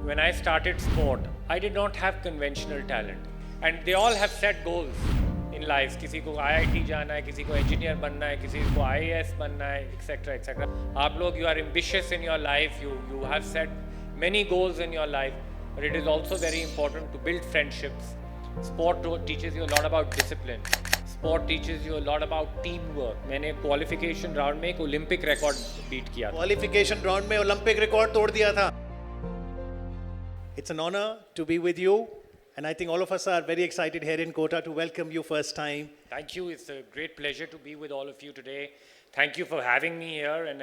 when I started sport, I did not have conventional talent. And they all have set goals in life. किसी को IIT जाना है, किसी को engineer बनना है, किसी को IAS बनना है, etc. etc. आप लोग, you are ambitious in your life, you have set many goals in your life, but it is also very important to build friendships. Sport teaches you a lot about discipline. Sport teaches you a lot about teamwork. मैंने qualification round में एक Olympic record beat किया था. Qualification round में Olympic record तोड़ दिया था. It's an honor to be with you, and I think all of us are very excited here in Kota to welcome you first time. Thank you. It's a great pleasure to be with all of you today. Thank you for having me here, and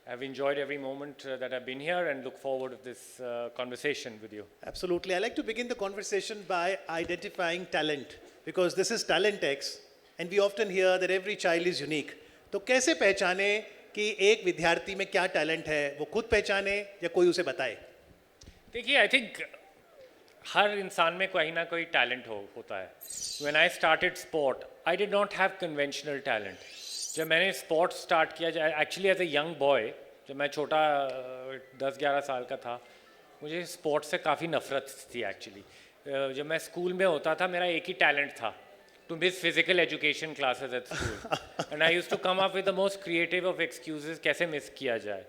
I've enjoyed every moment that I've been here and look forward to this conversation with you. Absolutely. I like to begin the conversation by identifying talent, because this is Talent X, and we often hear that every child is unique. तो कैसे पहचाने कि एक विद्यार्थी में क्या talent है, वो खुद पहचाने या कोई उसे बताए? देखिए, आई थिंक हर इंसान में कोई ना कोई टैलेंट होता है. When I started sport, I did not have conventional talent. जब मैंने स्पोर्ट स्टार्ट किया, actually as a young boy, जब मैं छोटा 10-11 साल का था, मुझे स्पोर्ट से काफ़ी नफरत थी एक्चुअली. जब मैं स्कूल में होता था, मेरा एक ही टैलेंट था, to miss physical education classes at school, and I used to come up with the most creative of excuses कैसे मिस किया जाए.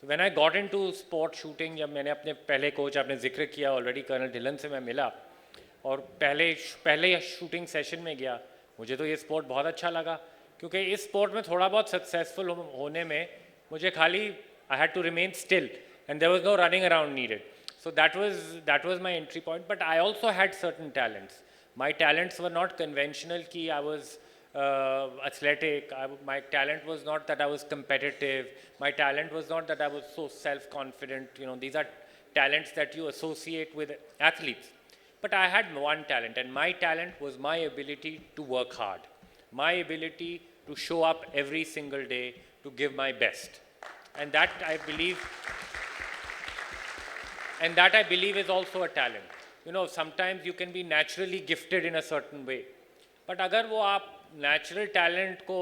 तो when I got into sport shooting, जब मैंने अपने पहले कोच, आपने जिक्र किया ऑलरेडी, कर्नल ढिलन से मैं मिला और पहले शूटिंग सेशन में गया, मुझे तो ये स्पोर्ट बहुत अच्छा लगा, क्योंकि इस स्पोर्ट में थोड़ा बहुत सक्सेसफुल होने में मुझे खाली I had to remain still and there was no running around needed. So that was my entry point, but I also had certain talents. My talents were not conventional ki I was athletic. My talent was not that I was competitive. My talent was not that I was so self-confident. You know, these are talents that you associate with athletes. But I had one talent, and my talent was my ability to work hard, my ability to show up every single day to give my best, and that I believe is also a talent. You know, sometimes you can be naturally gifted in a certain way, but अगर वो आप natural talent को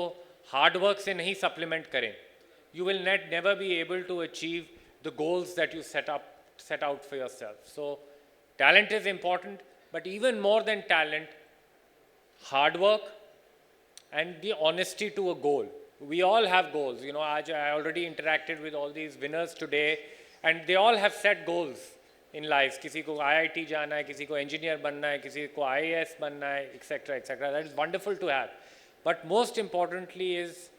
hard work से नहीं supplement करें, you will never be able to achieve the goals that you set out for yourself. So talent is important, but even more than talent, hard work and the honesty to a goal. We all have goals. You know, I already interacted with all these winners today, and they all have set goals in life. किसी को IIT जाना है, किसी को engineer बनना है, किसी को IAS बनना है, etc. etc. That is wonderful to have. But most importantly is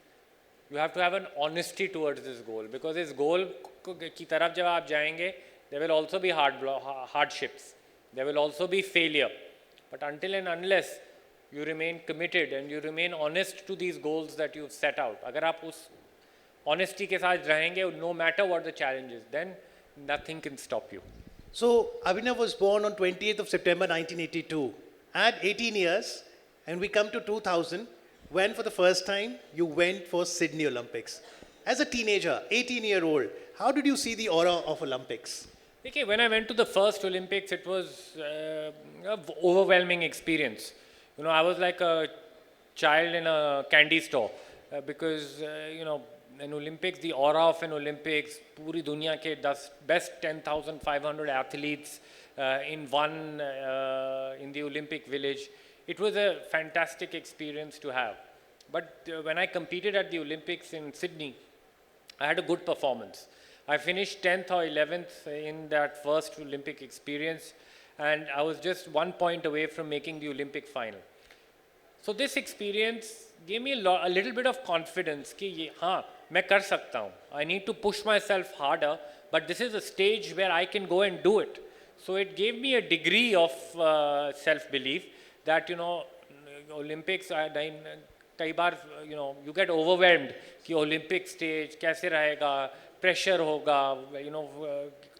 you have to have an honesty towards this goal, because इस goal की तरफ जब आप जाएंगे, there will also be hardships. There will also be failure. But until and unless you remain committed and you remain honest to these goals that you've set out, अगर आप उस honesty के साथ रहेंगे, no matter what the challenge is, then nothing can stop you. So Abhinav was born on 28th of September 1982. At 18 years, and we come to 2000, when for the first time you went for Sydney Olympics. As a teenager, 18-year-old, how did you see the aura of Olympics? Okay, when I went to the first Olympics, it was an overwhelming experience. You know, I was like a child in a candy store, because, you know, in Olympics, the aura of an Olympics, पूरी दुनिया के best 10,500 athletes in the Olympic village. It was a fantastic experience to have. But when I competed at the Olympics in Sydney, I had a good performance. I finished 10th or 11th in that first Olympic experience, and I was just 1 point away from making the Olympic final. So this experience gave me a little bit of confidence कि ये हाँ मैं कर सकता हूँ. I need to push myself harder, but this is a stage where I can go and do it. So it gave me a degree of self-belief that, you know, Olympics, कई बार, you know, you get overwhelmed कि Olympic stage कैसे रहेगा, pressure होगा, you know,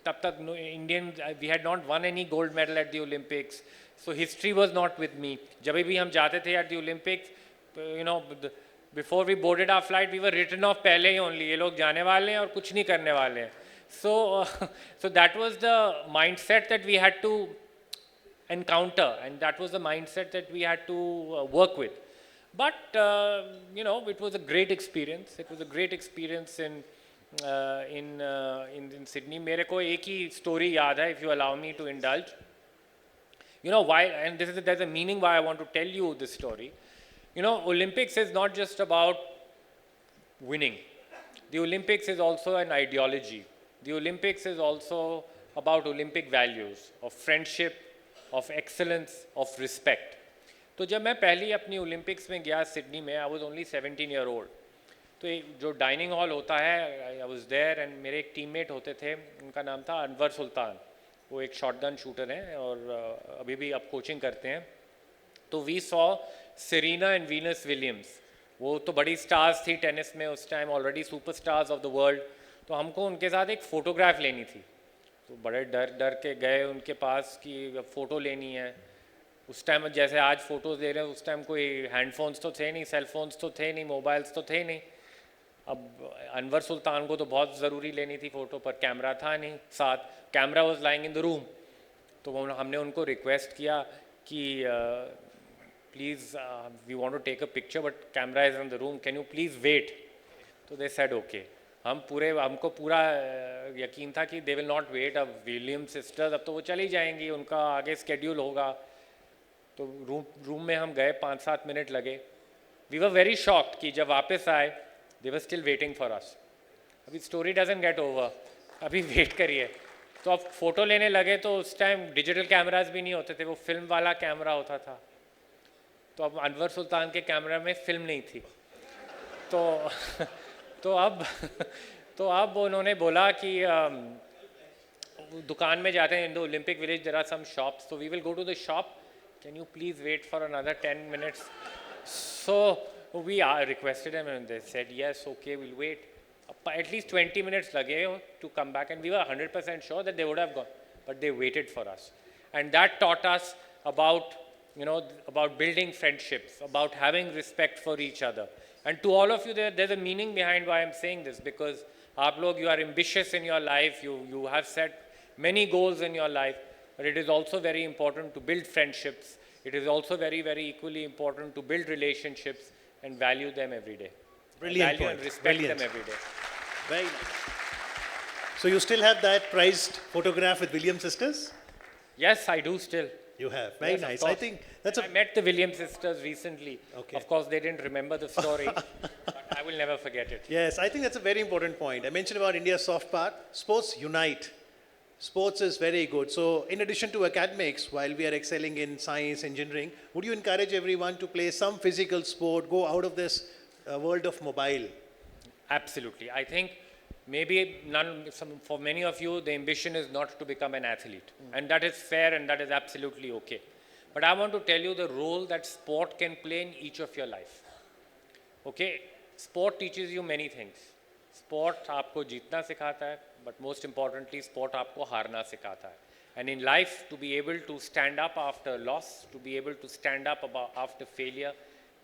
तब तक we had not won any gold medal at the Olympics, so history was not with me. जब भी हम जाते थे at the Olympics, you know, before we boarded our flight, we were written off पहले ही only, ये लोग जाने वाले हैं और कुछ नहीं करने वाले हैं. So that was the mindset that we had to encounter, and that was the mindset that we had to work with. But you know, it was a great experience. It was a great experience in in Sydney. मेरे को एक ही story याद है, if you allow me to indulge. You know why, and there's a meaning why I want to tell you this story. You know, Olympics is not just about winning. The Olympics is also an ideology. The Olympics is also about Olympic values of friendship, of excellence, of respect. तो जब मैं पहली अपनी Olympics में गया Sydney में, I was only 17 year old. तो जो डाइनिंग हॉल होता है, आई वाज देयर एंड मेरे एक टीममेट होते थे, उनका नाम था अनवर सुल्तान. वो एक शॉटगन शूटर हैं और अभी भी अब कोचिंग करते हैं. तो we saw Serena and Venus Williams. वो तो बड़ी स्टार्स थी टेनिस में उस time, already super stars of the world. तो हमको उनके साथ एक फ़ोटोग्राफ लेनी थी. तो बड़े डर डर के गए उनके पास कि फ़ोटो लेनी है. उस टाइम जैसे आज फ़ोटोज़ ले रहे हैं, उस टाइम कोई हैंडफोन्स तो थे नहीं, सेलफोन्स तो थे नहीं, मोबाइल्स तो थे नहीं. अब अनवर सुल्तान को तो बहुत ज़रूरी लेनी थी फ़ोटो, पर कैमरा था नहीं साथ. Camera was lying in the room. तो हमने उनको रिक्वेस्ट किया कि please we want to take a picture but camera is in the room, can you please wait. तो दे सेड ओके. हमको पूरा यकीन था कि दे विल नॉट वेट. अब विलियम्स सिस्टर्स अब तो वो चली जाएंगी, उनका आगे स्केड्यूल होगा. तो रूम में हम गए, 5-7 मिनट लगे. वी वर वेरी शॉक्ड कि जब वापस आए, they were still waiting for us. अभी स्टोरी डजंट गेट ओवर, अभी वेट करिए. तो अब फ़ोटो लेने लगे. तो उस टाइम डिजिटल कैमरास भी नहीं होते थे, वो फिल्म वाला कैमरा होता था. तो अब अनवर सुल्तान के कैमरा में फिल्म नहीं थी. तो तो अब उन्होंने बोला कि दुकान में जाते हैं in the Olympic village, there are some shops, so we will go to the shop, can you please wait for another 10 minutes. So we requested them and they said yes, okay, we'll wait. At least 20 minutes lage to come back, and we were 100% sure that they would have gone, but they waited for us. And that taught us about, you know, about building friendships, about having respect for each other. And to all of you, there's a meaning behind why I'm saying this, because aap log, you are ambitious in your life, you have set many goals in your life, but it is also very important to build friendships. It is also very, very equally important to build relationships and value them every day. Brilliant Value point. and respect Brilliant. them every day. Very nice. So you still have that prized photograph with Williams sisters? Yes, I do still. You have. Very Yes, of nice. I course. think that's I met the Williams sisters recently. Okay. Of course, they didn't remember the story, but I will never forget it. Yes, I think that's a very important point. I mentioned about India's soft power. Sports unite. Sports is very good. So, in addition to academics, while we are excelling in science, engineering, would you encourage everyone to play some physical sport, go out of this world of mobile? Absolutely. I think maybe for many of you, the ambition is not to become an athlete. And that is fair and that is absolutely okay. But I want to tell you the role that sport can play in each of your life. Okay? Sport teaches you many things. Sport आपको जीतना सिखाता है, but most importantly, sport आपको हारना सिखाता है. And in life, to be able to stand up after loss, to be able to stand up after failure,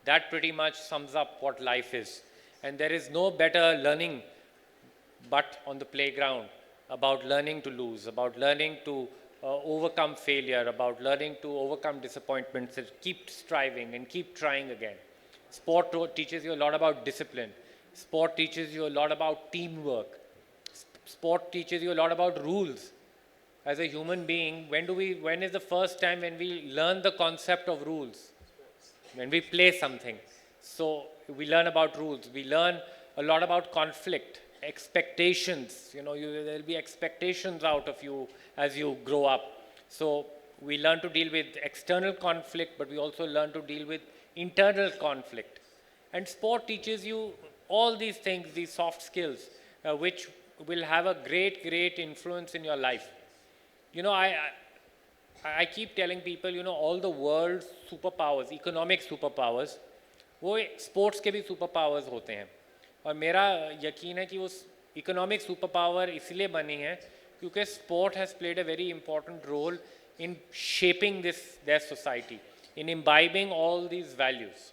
that pretty much sums up what life is. And there is no better learning but on the playground, about learning to lose, about learning to overcome failure, about learning to overcome disappointments, and keep striving and keep trying again. Sport teaches you a lot about discipline. Sport teaches you a lot about teamwork. Sport teaches you a lot about rules. As a human being, when is the first time when we learn the concept of rules? When we play something. So we learn about rules. We learn a lot about conflict, expectations. You know, there'll be expectations out of you as you grow up. So we learn to deal with external conflict, but we also learn to deal with internal conflict. And sport teaches you all these things, these soft skills, which will have a great, great influence in your life. You know, I keep telling people, you know, all the world's superpowers, economic superpowers, वो sports के भी super powers होते हैं. और मेरा यकीन है कि वो इकोनॉमिक सुपर पावर इसलिए बनी है क्योंकि sport has played a very important role in shaping their society, in imbibing all these values.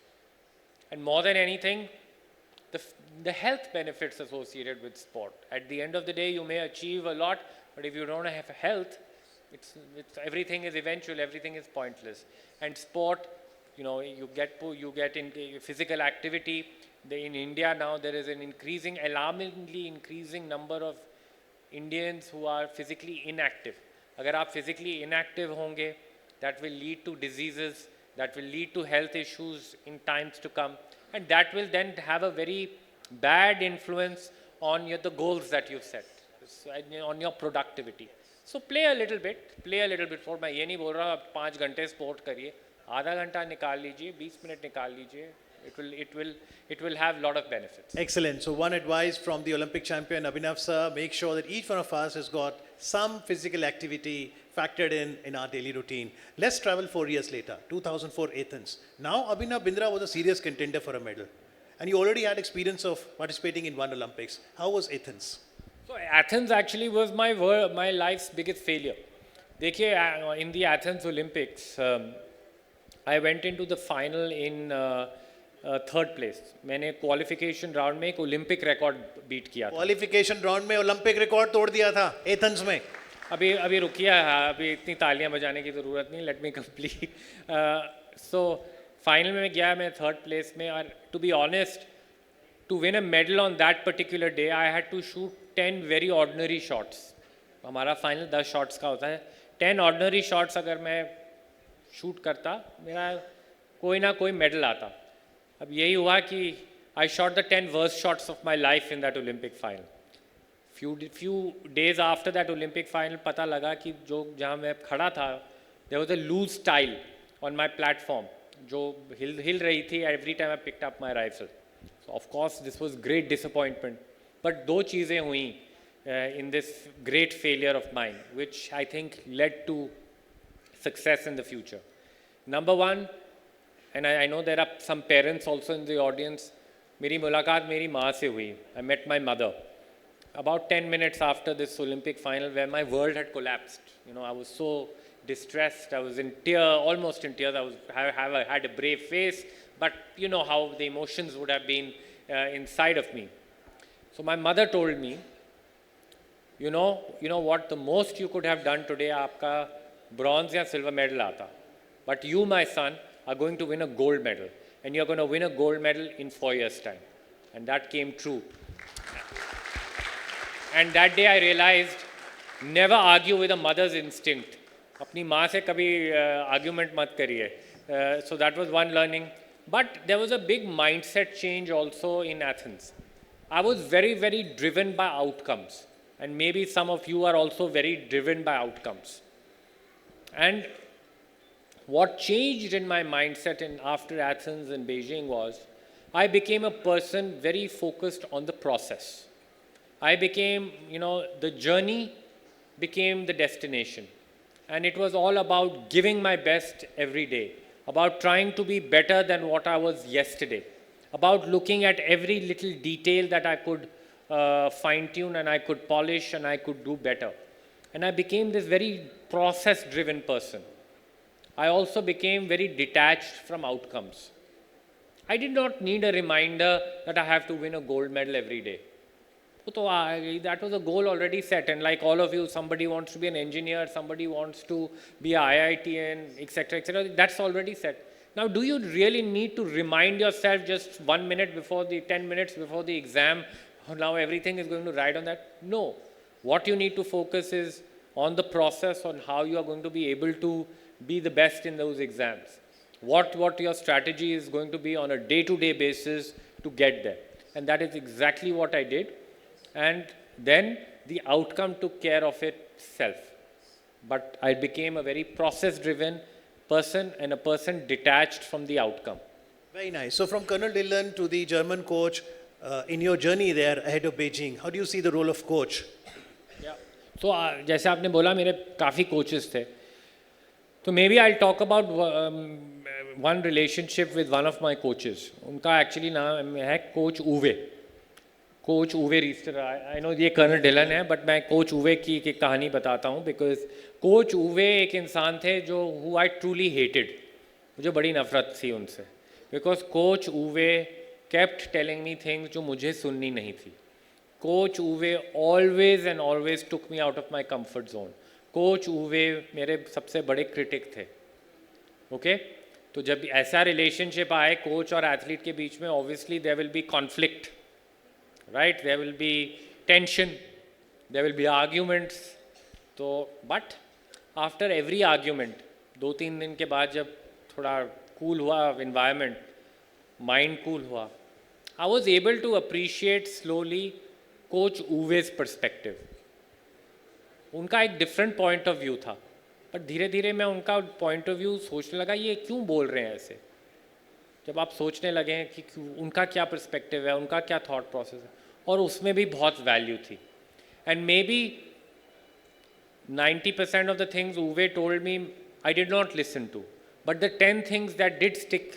And more than anything, the health benefits associated with sport. At the end of the day, you may achieve a lot, but if you don't have health, everything is eventual, everything is pointless. And sport, you know, you get into physical activity, In India now there is an increasing, alarmingly increasing number of Indians who are physically inactive. अगर आप physically inactive होंगे, that will lead to diseases, that will lead to health issues in times to come, and that will then have a very bad influence on the goals that you've set, on your productivity. So play a little bit. For मैं ये नहीं बोल रहा आप 5 घंटे sport करिए, आधा घंटा निकाल लीजिए, 20 मिनट निकाल लीजिए. It will have a lot of benefits. Excellent. So one advice from the Olympic champion Abhinav sir, make sure that each one of us has got some physical activity factored in our daily routine. Let's travel 4 years later, 2004 Athens. Now Abhinav Bindra was a serious contender for a medal. And you already had experience of participating in one Olympics. How was Athens? So Athens actually was my life's biggest failure. देखिए, in the Athens Olympics, I went into the final in third place. मैंने qualification round में एक Olympic record beat किया था. Qualification round में Olympic record तोड़ दिया था Athens में. अभी रुकिए, अभी इतनी तालियां बजाने की ज़रूरत नहीं. Let me complete. So final में गया मैं third place में, और to be honest, to win a medal on that particular day, I had to shoot 10 very ordinary shots. हमारा final 10 shots का होता है. 10 ordinary shots अगर मैं shoot करता, मेरा कोई ना कोई medal आता. अब यही हुआ कि I shot the 10 worst shots of my life in that Olympic final. Few days after that Olympic final, पता लगा कि जहाँ मैं खड़ा था, there was a loose tile on my platform, जो हिल रही थी every time I picked up my rifle. So of course this was great disappointment. But दो चीज़ें हुई in this great failure of mine, which I think led to success in the future. Number one, and I know there are some parents also in the audience, मेरी मुलाकात मेरी माँ से हुई. I met my mother about 10 minutes after this Olympic final, where my world had collapsed. You know, I was so distressed. I was in tears, almost in tears. I had a brave face, but you know how the emotions would have been inside of me. So my mother told me, you know what, the most you could have done today, आपका bronze या silver medal आता. But you, my son, are going to win a gold medal, and you're going to win a gold medal in 4 years' time. And that came true. And that day I realized, never argue with a mother's instinct. अपनी माँ से कभी argument मत करिए. So that was one learning. But there was a big mindset change also in Athens. I was very, very driven by outcomes. And maybe some of you are also very driven by outcomes. And what changed in my mindset after Athens and Beijing was, I became a person very focused on the process. I became, the journey became the destination. And it was all about giving my best every day, about trying to be better than what I was yesterday, about looking at every little detail that I could fine-tune and I could polish and I could do better. And I became this very process-driven person. I also became very detached from outcomes. I did not need a reminder that I have to win a gold medal every day. So that was a goal already set, and like all of you, somebody wants to be an engineer, somebody wants to be an IITian, etc., etc. That's already set. Now, do you really need to remind yourself just 10 minutes before the exam, now everything is going to ride on that? No. What you need to focus is on the process, on how you are going to be able to be the best in those exams. What your strategy is going to be on a day-to-day basis to get there. And that is exactly what I did. And then the outcome took care of itself. But I became a very process-driven person and a person detached from the outcome. Very nice. So from Colonel Dillon to the German coach, in your journey there ahead of Beijing, how do you see the role of coach? Yeah. So जैसे आपने बोला मेरे काफ़ी coaches थे. So maybe I'll talk about one relationship with one of my coaches. उनका actually नाम है Coach Uwe. Coach Uwe Riester. I know ये Colonel Dillon है, but मैं Coach Uwe की कहानी बताता हूँ, because Coach Uwe एक इंसान थे जो who I truly hated. मुझे बड़ी नफरत थी उनसे. Because Coach Uwe kept telling me things जो मुझे सुननी नहीं थी. Coach Uwe always and always took me out of my comfort zone. Coach Uwe मेरे सबसे बड़े critic थे. Okay? तो जब ऐसा रिलेशनशिप आए कोच और एथलीट के बीच में, obviously there will be conflict, right, there will be tension, there will be arguments. तो बट आफ्टर एवरी आर्ग्यूमेंट, 2-3 दिन के बाद जब थोड़ा कूल हुआ इन्वायरमेंट, माइंड कूल हुआ, I was able to appreciate slowly coach Uwe's perspective. उनका एक डिफरेंट पॉइंट ऑफ व्यू था, पर धीरे धीरे मैं उनका पॉइंट ऑफ व्यू सोचने लगा, ये क्यों बोल रहे हैं ऐसे. जब आप सोचने लगे हैं कि उनका क्या पर्सपेक्टिव है, उनका क्या थॉट प्रोसेस है, और उसमें भी बहुत वैल्यू थी. And may be 90% of the things Uwe told me I did not listen to, but the 10 things that did stick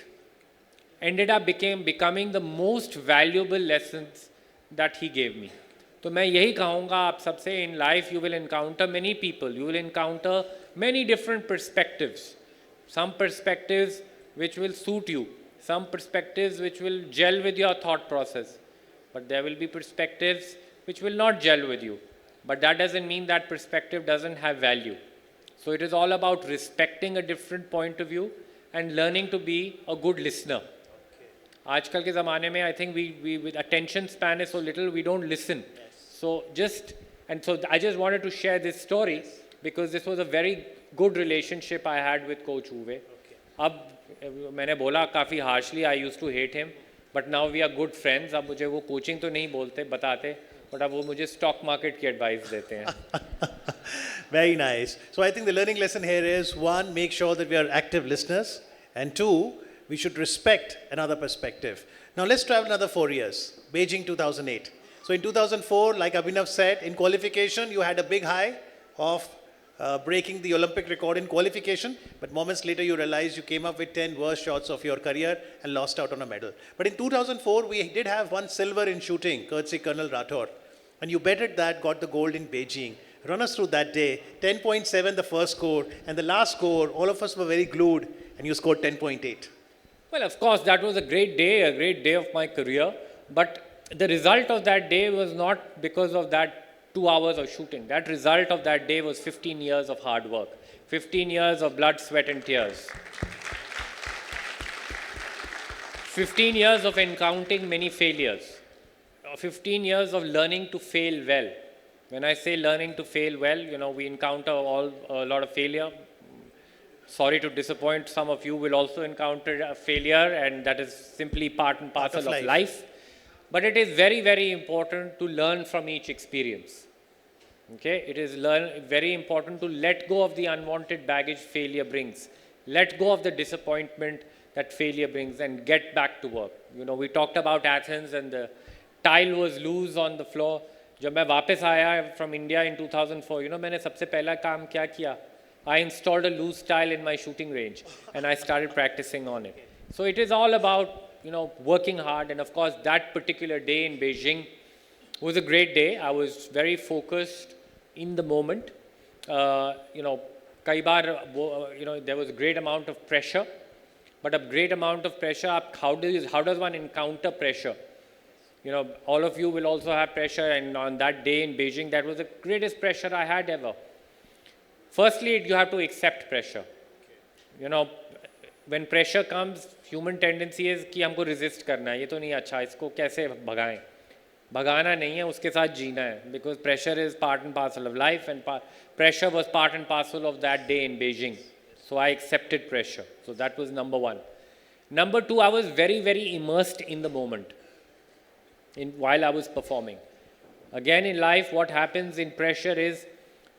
ended up becoming the most valuable lessons that he gave me. तो मैं यही कहूँगा आप सबसे, in life you will encounter many people, you will encounter many different perspectives. Some perspectives which will suit you, some perspectives which will gel with your thought process, but there will be perspectives which will not gel with you. But that doesn't mean that perspective doesn't have value. So it is all about respecting a different point of view and learning to be a good listener. आजकल के ज़माने में I think we with attention span is so little, we don't listen. So I just wanted to share this story because this was a very good relationship I had with Coach Uwe. अब मैंने बोला काफ़ी harshly, I used to hate him, but now we are good friends. अब मुझे वो coaching तो नहीं बोलते, बताते, but अब वो मुझे stock market की advice देते हैं. Very nice. So I think the learning lesson here is, one, make sure that we are active listeners, and two, we should respect another perspective. Now let's travel another 4 years, Beijing 2008. So in 2004, like Abhinav said, in qualification, you had a big high of breaking the Olympic record in qualification, but moments later you realized you came up with 10 worst shots of your career and lost out on a medal. But in 2004, we did have one silver in shooting, courtesy Colonel Rathore, and you betted that, got the gold in Beijing. Run us through that day. 10.7 the first score, and the last score, all of us were very glued, and you scored 10.8. Well, of course, that was a great day of my career, but the result of that day was not because of that 2 hours of shooting. That result of that day was 15 years of hard work, 15 years of blood, sweat and tears. 15 years of encountering many failures, 15 years of learning to fail well. When I say learning to fail well, we encounter a lot of failure. Sorry to disappoint, some of you will also encounter a failure, and that is simply part and parcel of life. But it is very, very important to learn from each experience. Okay, it is very important to let go of the unwanted baggage failure brings. Let go of the disappointment that failure brings and get back to work. We talked about Athens and the tile was loose on the floor. जब मैं वापस आया from India in 2004, मैंने सबसे पहला काम क्या किया? I installed a loose tile in my shooting range and I started practicing on it. So it is all about working hard, and of course that particular day in Beijing was a great day. I was very focused in the moment. कई बार there was a great amount of pressure, but a great amount of pressure, how does one encounter pressure? All of you will also have pressure, and on that day in Beijing, that was the greatest pressure I had ever. Firstly, you have to accept pressure. When pressure comes, human tendency is कि हमको resist करना है, ये तो नहीं अच्छा, इसको कैसे भगाएं? भगाना नहीं है, उसके साथ जीना है. Because pressure is part and parcel of life, and pressure was part and parcel of that day in Beijing. So I accepted pressure. So that was number one. Number two, I was very, very immersed in the moment while I was performing. Again, in life, what happens in pressure is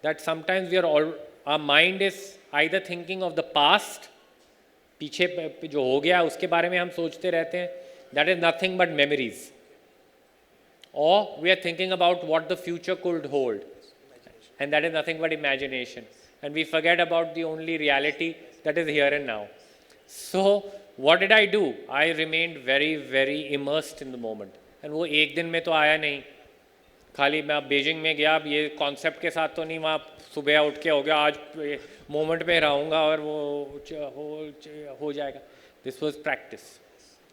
that sometimes our mind is either thinking of the past, पीछे जो हो गया उसके बारे में हम सोचते रहते हैं, that is nothing but memories, or we are thinking about what the future could hold, and that is nothing but imagination, and we forget about the only reality that is here and now. So what did I do? I remained very, very immersed in the moment, and वो एक दिन में तो आया नहीं. खाली मैं Beijing में गया, अब ये कॉन्सेप्ट के साथ तो नहीं, वहाँ सुबह उठ के हो गया आज मोमेंट में रहूँगा और वो हो जाएगा. This was practice.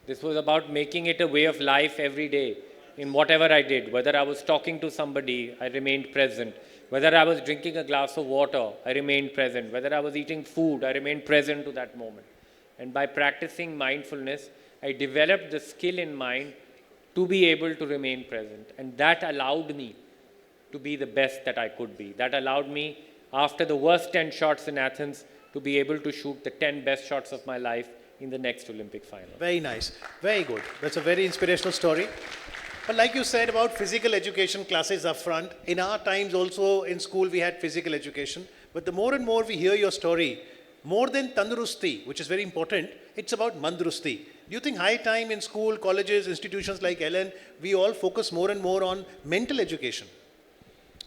This was about making it a way of life every day. In whatever I did, whether I was talking to somebody, I remained present. Whether I was drinking a glass of water, I remained present. Whether I was eating food, I remained present to that moment. And by practicing mindfulness, I developed the skill in mind to be able to remain present. And that allowed me to be the best that I could be. That allowed me, after the worst 10 shots in Athens, to be able to shoot the 10 best shots of my life in the next Olympic final. Very nice. Very good. That's a very inspirational story. But like you said about physical education classes up front, in our times also in school we had physical education. But the more and more we hear your story, more than tandurusti, which is very important, it's about mandrusti. Do you think high time in school, colleges, institutions like Ellen, we all focus more and more on mental education?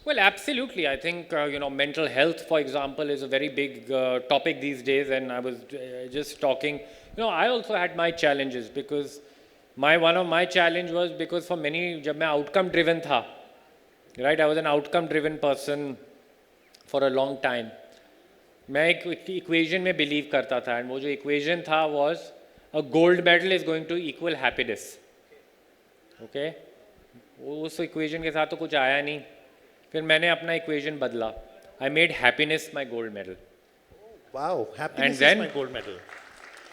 Well, absolutely. I think, mental health, for example, is a very big topic these days. And I was just talking, I also had my challenges because one of my challenge was because for many, जब मैं outcome driven था, right? I was an outcome driven person for a long time. मैं एक equation में believe करता था, and वो जो equation था was a gold medal is going to equal happiness. Okay? उस equation के साथ तो कुछ आया नहीं. फिर मैंने अपना equation बदला. I made happiness my gold medal. Wow, happiness then, is my gold medal.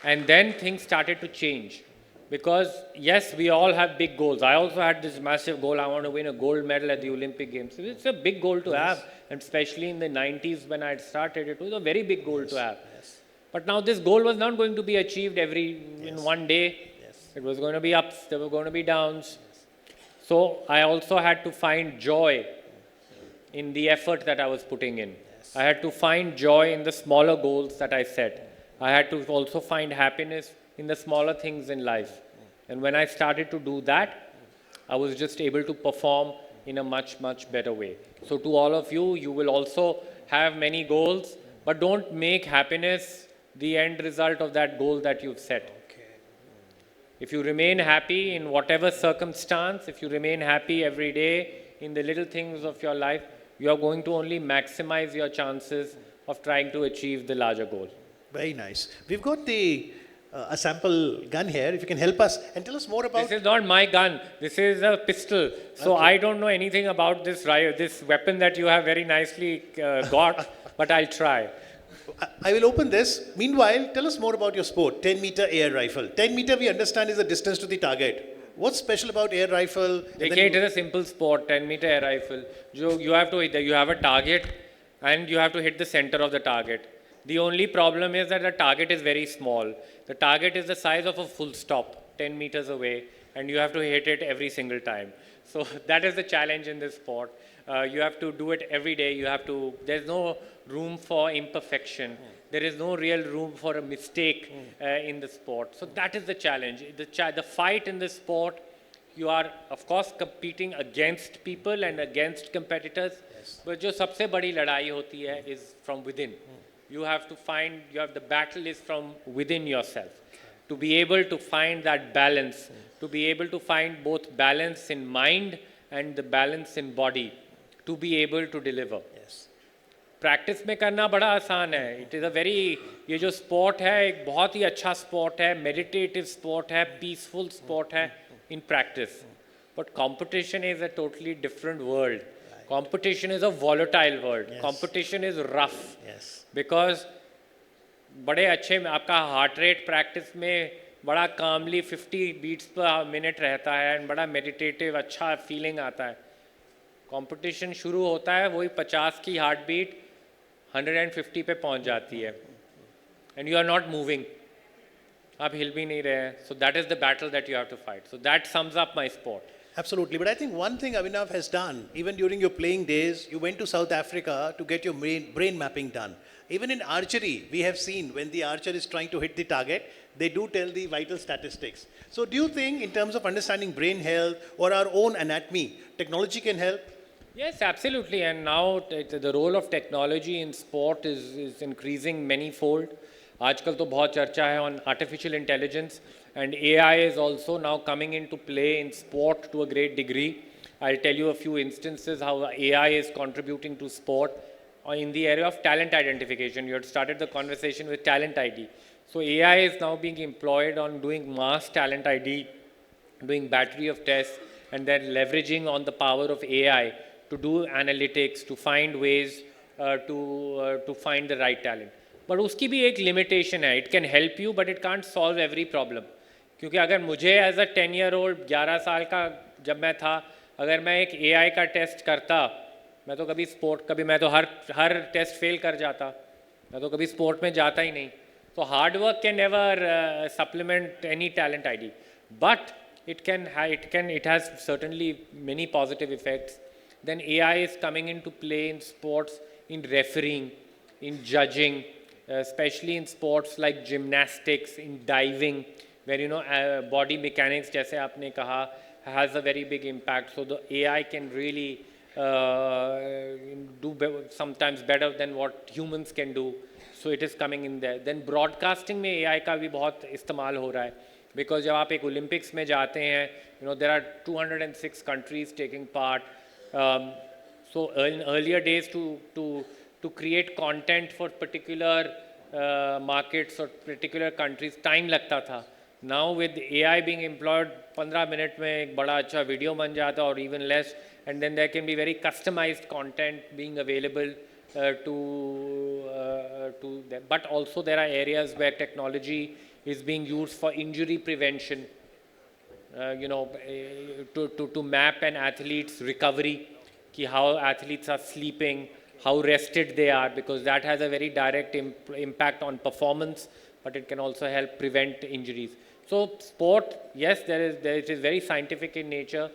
And then things started to change. Because yes, we all have big goals. I also had this massive goal. I want to win a gold medal at the Olympic Games. It's a big goal to have. And especially in the 90s when I had started, it was a very big goal to have. Yes. But now this goal was not going to be achieved in one day. Yes. It was going to be ups, there were going to be downs. So I also had to find joy in the effort that I was putting in. I had to find joy in the smaller goals that I set. I had to also find happiness in the smaller things in life. And when I started to do that, I was just able to perform in a much, much better way. So to all of you, you will also have many goals, but don't make happiness the end result of that goal that you've set. If you remain happy in whatever circumstance, if you remain happy every day in the little things of your life, you are going to only maximize your chances of trying to achieve the larger goal. Very nice. We've got a sample gun here. If you can help us and tell us more about. This is not my gun. This is a pistol. So I don't know anything about this weapon that you have very nicely got, but I'll try. I will open this. Meanwhile, tell us more about your sport, 10-meter air rifle. 10 meter we understand is the distance to the target. What's special about air rifle? It is a simple sport, 10-meter air rifle. You have a target and you have to hit the center of the target. The only problem is that the target is very small. The target is the size of a full stop, 10 meters away, and you have to hit it every single time. So that is the challenge in this sport. You have to do it every day. There's no room for imperfection. There is no real room for a mistake in the sport. So that is the challenge. The fight in this sport, you are of course competing against people and against competitors. Yes. But जो सबसे बड़ी लड़ाई होती है is from within. The battle is from within yourself. To be able to find that balance, to be able to find both balance in mind and the balance in body, to be able to deliver. Yes. Practice में करना बड़ा आसान है. It is a very, ये जो sport है एक बहुत ही अच्छा sport है, meditative sport है, peaceful sport है in practice. But competition is a totally different world. Competition is a volatile world. Yes. Competition is rough. Yes. Because बड़े अच्छे आपका heart rate practice में बड़ा calmly 50 beats per minute रहता है and बड़ा meditative अच्छा feeling आता है. Competition शुरू होता है वही 50 की heart beat 150 पे पहुंच जाती है and you are not moving. आप हिल भी नहीं रहे हैं. So that is the battle that you have to fight. So that sums up my sport. Absolutely. But I think one thing Abhinav has done, even during your playing days, you went to South Africa to get your brain mapping done. Even in archery, we have seen when the archer is trying to hit the target, they do tell the vital statistics. So do you think in terms of understanding brain health or our own anatomy, technology can help? Yes, absolutely. And now the role of technology in sport is increasing many-fold. आजकल तो बहुत चर्चा है on artificial intelligence, and AI is also now coming into play in sport to a great degree. I'll tell you a few instances how AI is contributing to sport in the area of talent identification. You had started the conversation with talent ID. So AI is now being employed on doing mass talent ID, doing battery of tests, and then leveraging on the power of AI to do analytics, to find ways to find the right talent. But उसकी भी एक limitation है. It can help you but it can't solve every problem. क्योंकि अगर मुझे as a 10-year-old 11 साल का जब मैं था, अगर मैं एक AI का टेस्ट करता, मैं तो कभी मैं तो हर टेस्ट फेल कर जाता, मैं तो कभी स्पोर्ट में जाता ही नहीं. So hard work can never supplement any talent ID, but it has certainly many positive effects. Then AI is coming into play in sports, in refereeing, in judging, especially in sports like gymnastics, in diving, where body mechanics, जैसे आपने कहा, has a very big impact. So the AI can really do sometimes better than what humans can do. So it is coming in there. Then broadcasting में AI का भी बहुत इस्तेमाल हो रहा है, because जब आप एक Olympics में जाते हैं, there are 206 countries taking part. So in earlier days to create content for particular markets or particular countries, time लगता था. Now with AI being employed, 15 minutes में एक बड़ा अच्छा video बन जाता है, or even less, and then there can be very customized content being available to them. But also there are areas where technology is being used for injury prevention, to map an athlete's recovery, how athletes are sleeping, how rested they are, because that has a very direct impact on performance, but it can also help prevent injuries. So sport, yes, it is very scientific in nature,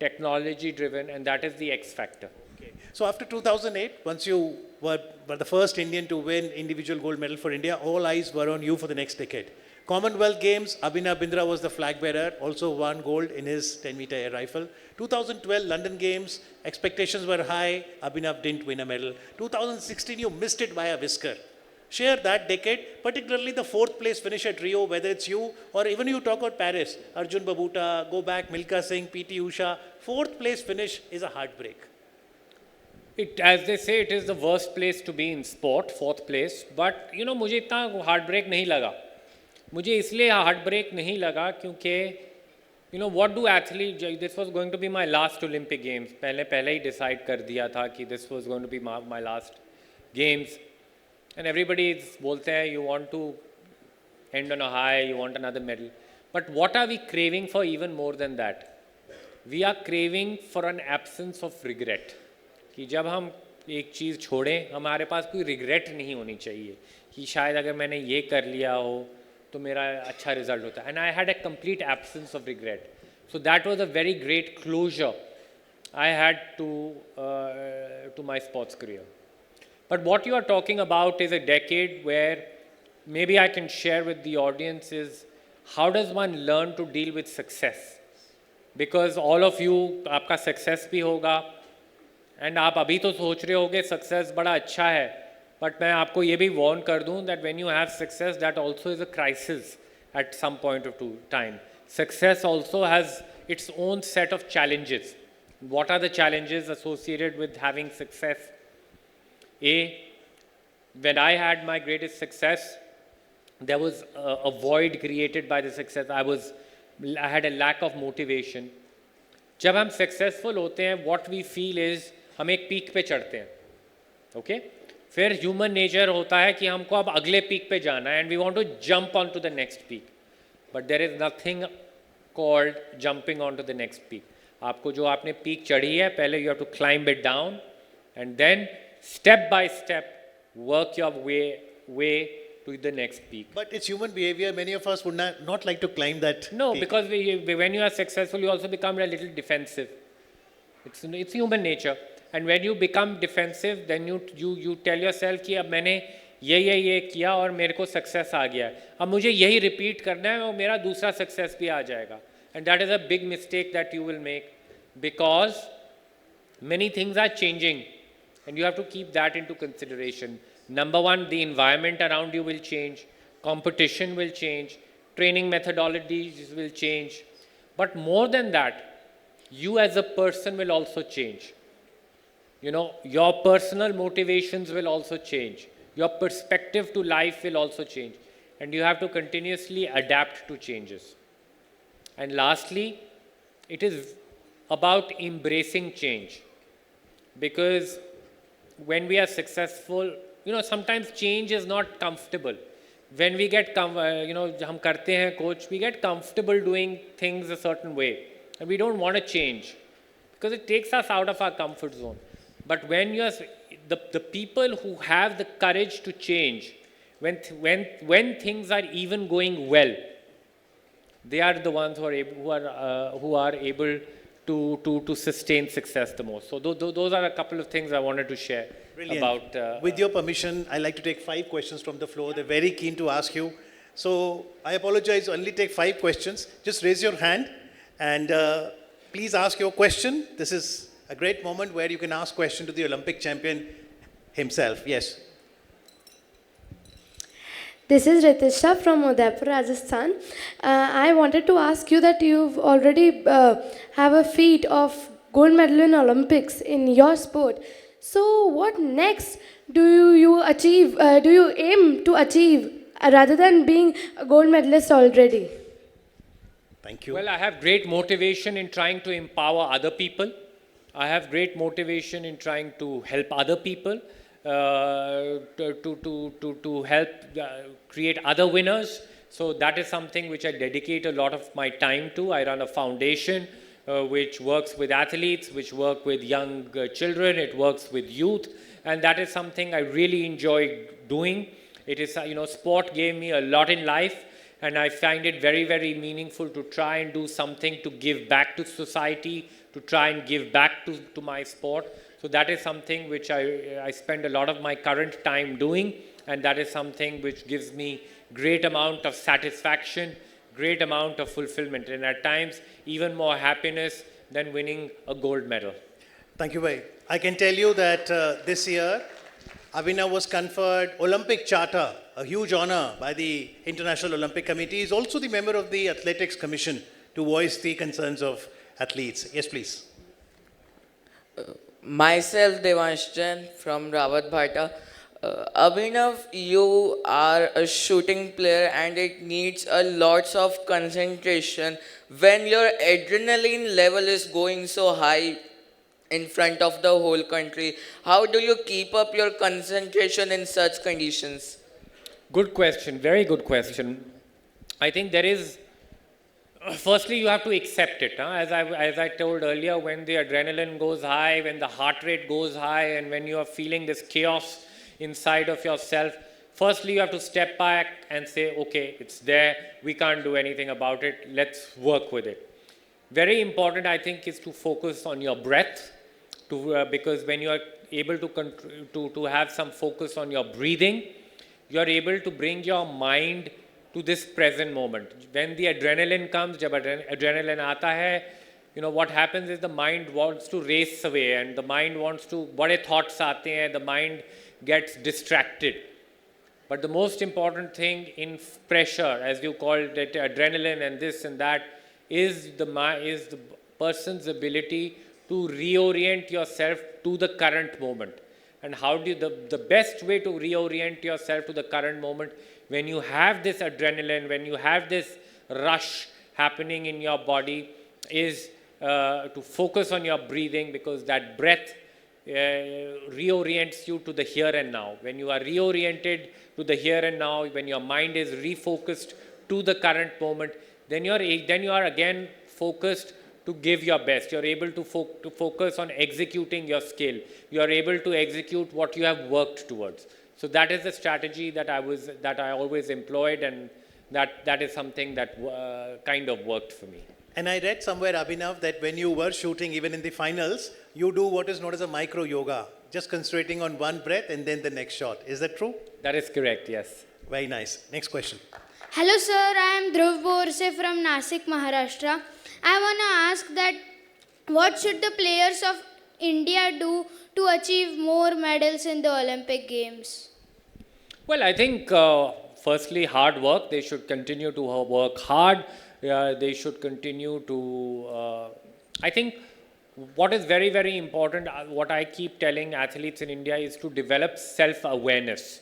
technology driven, and that is the X factor. Okay. So after 2008, once you were the first Indian to win individual gold medal for India, all eyes were on you for the next decade. Commonwealth Games, Abhinav Bindra was the flag bearer, also won gold in his 10-meter air rifle. 2012 London Games, expectations were high, Abhinav didn't win a medal. 2016, you missed it by a whisker. Share that decade, particularly the fourth place finish at Rio, whether it's you or even you talk about Paris, Arjun Babuta, go back, Milka Singh, PT Usha, fourth place finish is a heartbreak. As they say, it is the worst place to be in sport, fourth place. But मुझे इतना heartbreak नहीं लगा. मुझे इसलिए heartbreak नहीं लगा क्योंकि what do athletes, this was going to be my last Olympic Games. पहले ही decide कर दिया था कि this was going to be my last Games. And everybody बोलते हैं, you want to end on a high, you want another medal. But what are we craving for even more than that? We are craving for an absence of regret. कि जब हम एक चीज़ छोड़ें, हमारे पास कोई regret नहीं होनी चाहिए कि शायद अगर मैंने ये कर लिया हो तो मेरा अच्छा result होता है. And I had a complete absence of regret. So that was a very great closure I had to my sports career. But what you are talking about is a decade where maybe I can share with the audience is how does one learn to deal with success? Because all of you, आपका success भी होगा, and आप अभी तो सोच रहे होगे success बड़ा अच्छा है, but मैं आपको ये भी warn कर दूँ that when you have success, that also is a crisis at some point of time. Success also has its own set of challenges. What are the challenges associated with having success? When I had my greatest success, there was a void created by the success. I had a lack of motivation. जब हम successful होते हैं, what we feel is हम एक peak पे चढ़ते हैं, okay? फिर human nature होता है कि हमको अब अगले peak पे जाना है, and we want to jump onto the next peak. But there is nothing called jumping onto the next peak. आपको जो आपने peak चढ़ी है, पहले you have to climb it down, and then step by step work your way to the next peak. But it's human behavior. Many of us would not like to climb that No, peak. because when you are successful, you also become a little defensive. It's human nature. And when you become defensive, then you tell yourself कि अब मैंने ये किया और मेरे को success आ गया. अब मुझे यही repeat करना है और मेरा दूसरा success भी आ जाएगा. And that is a big mistake that you will make because many things are changing. And you have to keep that into consideration. Number one, the environment around you will change, competition will change, training methodologies will change. But more than that, you as a person will also change. Your personal motivations will also change. Your perspective to life will also change. And you have to continuously adapt to changes. And lastly, it is about embracing change. Because when we are successful, sometimes change is not comfortable. When we get, हम करते हैं coach, we get comfortable doing things a certain way. And we don't want to change because it takes us out of our comfort zone. But when you're, the people who have the courage to change, when things are even going well, they are the ones who are able to sustain success the most. So those are a couple of things I wanted to share. Brilliant. About. With your permission, I'd like to take 5 questions from the floor. They're very keen to ask you. So I apologize, only take 5 questions. Just raise your hand and please ask your question. This is a great moment where you can ask question to the Olympic champion himself. Yes. This is Ritisha from Udaipur, Rajasthan. I wanted to ask you that you've already have a feat of gold medal in Olympics in your sport. So what next do you achieve? Do you aim to achieve rather than being a gold medalist already? Thank you. Well, I have great motivation in trying to empower other people. I have great motivation in trying to help other people. To help create other winners. So that is something which I dedicate a lot of my time to. I run a foundation which works with athletes, which work with young children, it works with youth, and that is something I really enjoy doing. It is, sport gave me a lot in life, and I find it very, very meaningful to try and do something to give back to society, to try and give back to my sport. So that is something which I spend a lot of my current time doing, and that is something which gives me great amount of satisfaction, great amount of fulfillment, and at times even more happiness than winning a gold medal. Thank you, Bhai. I can tell you that this year, Abhinav was conferred Olympic Charter, a huge honor by the International Olympic Committee. He is also the member of the Athletics Commission to voice the concerns of athletes. Yes, please. Myself, Devansh Jain from Rawat Bhata. Abhinav, you are a shooting player and it needs a lots of concentration. When your adrenaline level is going so high in front of the whole country, how do you keep up your concentration in such conditions? Good question, very good question. I think there is, firstly you have to accept it. As I told earlier, when the adrenaline goes high, when the heart rate goes high, and when you are feeling this chaos inside of yourself, firstly you have to step back and say, okay, it's there, we can't do anything about it, let's work with it. Very important, I think, is to focus on your breath, because when you are able to have some focus on your breathing, you are able to bring your mind to this present moment. When the adrenaline comes, jab adrenaline aata hai, what happens is the mind wants to race away, and the mind wants to, bade thoughts aate hain, the mind gets distracted. But the most important thing in pressure, as you called it, adrenaline and this and that, is the person's ability to reorient yourself to the current moment. And how do you, the best way to reorient yourself to the current moment, when you have this adrenaline, when you have this rush happening in your body, is to focus on your breathing, because that breath reorients you to the here and now. When you are reoriented to the here and now, when your mind is refocused to the current moment, then you are again focused to give your best. You're able to focus on executing your skill. You're able to execute what you have worked towards. So that is the strategy that I always employed, and that is something that kind of worked for me. And I read somewhere, Abhinav, that when you were shooting, even in the finals, you do what is known as a micro yoga, just concentrating on one breath and then the next shot. Is that true? That is correct, yes. Very nice. Next question. Hello sir, I am Dhruv Borse from Nasik, Maharashtra. I want to ask that what should the players of India do to achieve more medals in the Olympic Games? Well, I think firstly hard work. They should continue to work hard. They should continue to, I think what is very, very important, what I keep telling athletes in India, is to develop self-awareness.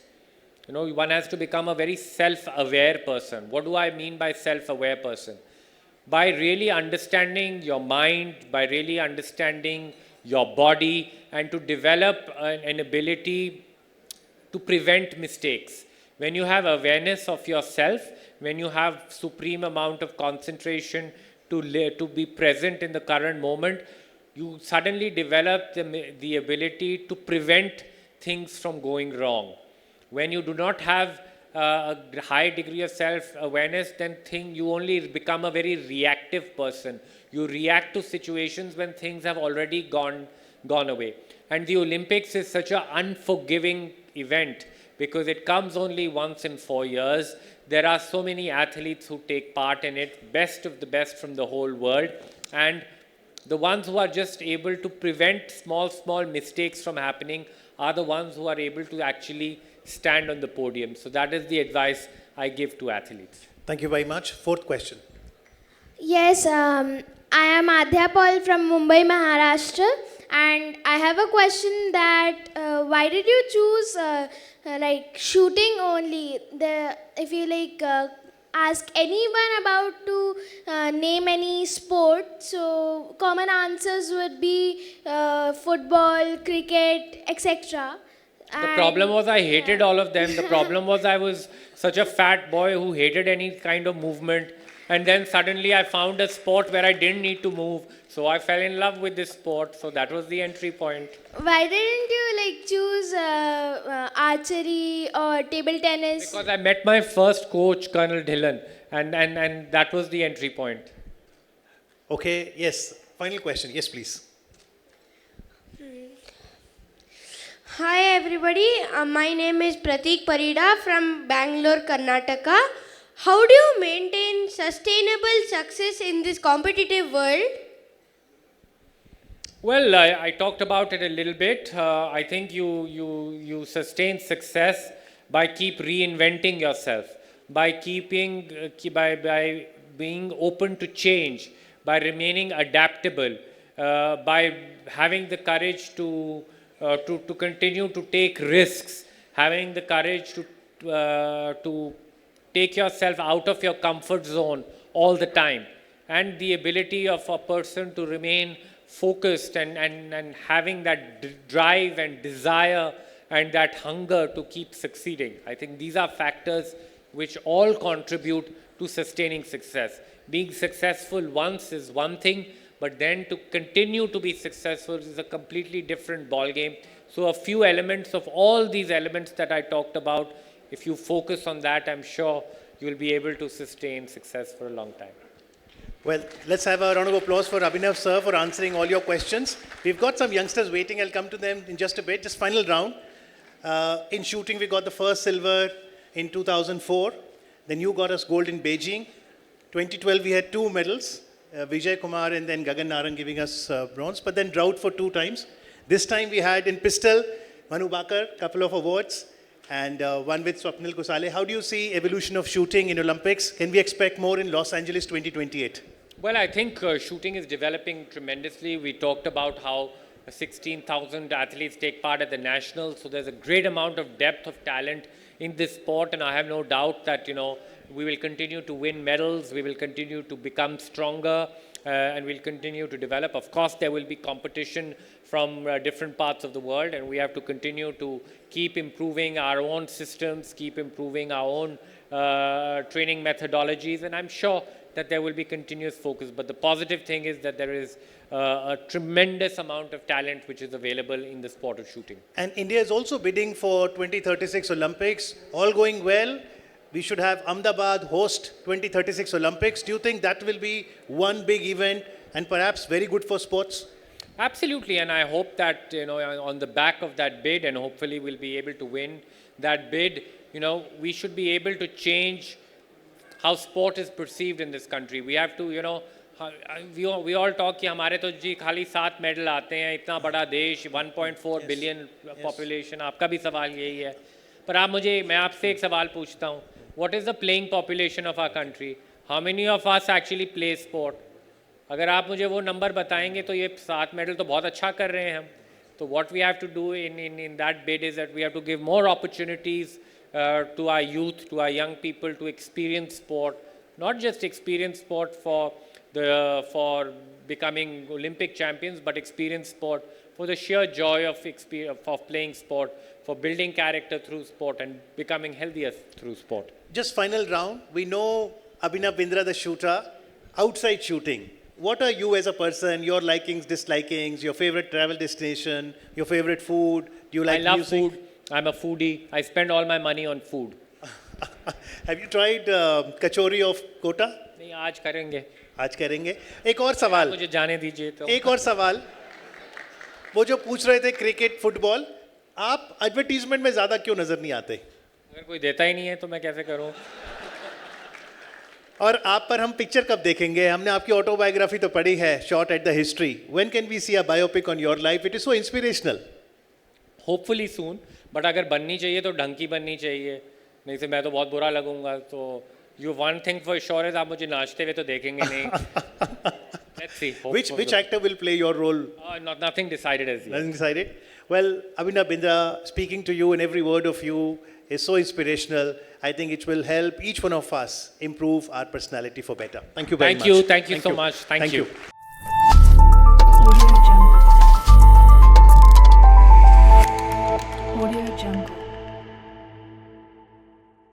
One has to become a very self-aware person. What do I mean by self-aware person? By really understanding your mind, by really understanding your body, and to develop an ability to prevent mistakes. When you have awareness of yourself, when you have supreme amount of concentration to be present in the current moment, you suddenly develop the ability to prevent things from going wrong. When you do not have a high degree of self-awareness, then you only become a very reactive person. You react to situations when things have already gone away. And the Olympics is such an unforgiving event because it comes only once in 4 years. There are so many athletes who take part in it, best of the best from the whole world. And the ones who are just able to prevent small mistakes from happening are the ones who are able to actually stand on the podium. So that is the advice I give to athletes. Thank you very much. Fourth question. Yes, I am Adhya Paul from Mumbai, Maharashtra, and I have a question that why did you choose like shooting only? If you ask anyone about to name any sport, so common answers would be football, cricket, etc. The problem was I hated all of them. The problem was I was such a fat boy who hated any kind of movement. And then suddenly I found a sport where I didn't need to move. So I fell in love with this sport. So that was the entry point. Why didn't you choose archery or table tennis? Because I met my first coach, Colonel Dhillon. And that was the entry point. Okay, yes. Final question. Yes, please. Hi everybody, my name is Pratik Parida from Bangalore, Karnataka. How do you maintain sustainable success in this competitive world? Well, I talked about it a little bit. I think you sustain success by keep reinventing yourself, by by being open to change, by remaining adaptable, by having the courage to continue to take risks, having the courage to take yourself out of your comfort zone all the time, and the ability of a person to remain focused and having that drive and desire and that hunger to keep succeeding. I think these are factors which all contribute to sustaining success. Being successful once is one thing, but then to continue to be successful is a completely different ballgame. So a few elements of all these elements that I talked about, if you focus on that, I'm sure you'll be able to sustain success for a long time. Well, let's have a round of applause for Abhinav sir for answering all your questions. We've got some youngsters waiting. I'll come to them in just a bit. Just final round. In shooting, we got the first silver in 2004. Then you got us gold in Beijing. 2012, we had 2 medals. Vijay Kumar and then Gagan Narang giving us bronze, but then drought for 2 times. This time we had in pistol, Manu Bakar, couple of awards, and one with Swapnil Kusale. How do you see evolution of shooting in Olympics? Can we expect more in Los Angeles 2028? Well, I think shooting is developing tremendously. We talked about how 16,000 athletes take part at the nationals, so there's a great amount of depth of talent in this sport, and I have no doubt that, we will continue to win medals, we will continue to become stronger, and we'll continue to develop. Of course, there will be competition from different parts of the world, and we have to continue to keep improving our own systems, keep improving our own training methodologies, and I'm sure that there will be continuous focus. But the positive thing is that there is a tremendous amount of talent which is available in the sport of shooting. And India is also bidding for 2036 Olympics. All going well, we should have Ahmedabad host 2036 Olympics. Do you think that will be one big event and perhaps very good for sports? Absolutely, and I hope that, on the back of that bid, and hopefully we'll be able to win that bid, we should be able to change how sport is perceived in this country. We have to, we all talk कि हमारे तो जी खाली 7 medal आते हैं, इतना बड़ा देश, 1.4 billion population, आपका भी सवाल यही है. पर मैं आपसे एक सवाल पूछता हूँ. What is the playing population of our country? How many of us actually play sport? अगर आप मुझे वो नंबर बताएंगे तो ये 7 मेडल तो बहुत अच्छा कर रहे हैं हम. So what we have to do in that bid is that we have to give more opportunities to our youth, to our young people to experience sport, not just experience sport for becoming Olympic champions, but experience sport for the sheer joy of of playing sport, for building character through sport and becoming healthier through sport. Just final round. We know Abhinav Bindra, the shooter, outside shooting. What are you as a person, your likings, dislikings, your favorite travel destination, your favorite food? Do you like I love music? food. I'm a foodie. I spend all my money on food. Have you tried kachori of Kota? नहीं आज करेंगे. आज करेंगे. एक और सवाल. मुझे जाने दीजिए तो. एक और सवाल. वो जो पूछ रहे थे क्रिकेट, फुटबॉल, आप एडवर्टीजमेंट में ज्यादा क्यों नजर नहीं आते? अगर कोई देता ही नहीं है तो मैं कैसे करूं? और आप पर हम पिक्चर कब देखेंगे? हमने आपकी ऑटोबायोग्राफी तो पढ़ी है, short at the history. When can we see a biopic on your life? It is so inspirational. Hopefully soon, but अगर बननी चाहिए तो ढंग की बननी चाहिए, नहीं से मैं तो बहुत बुरा लगूंगा. तो you one thing for sure is आप मुझे नाचते हुए तो देखेंगे नहीं. Let's see. Which actor will play your role? Nothing decided as yet. Nothing decided. Well, Abhinav Bindra, speaking to you and every word of you is so inspirational. I think it will help each one of us improve our personality for better. Thank you very much. Thank you so much. Thank you.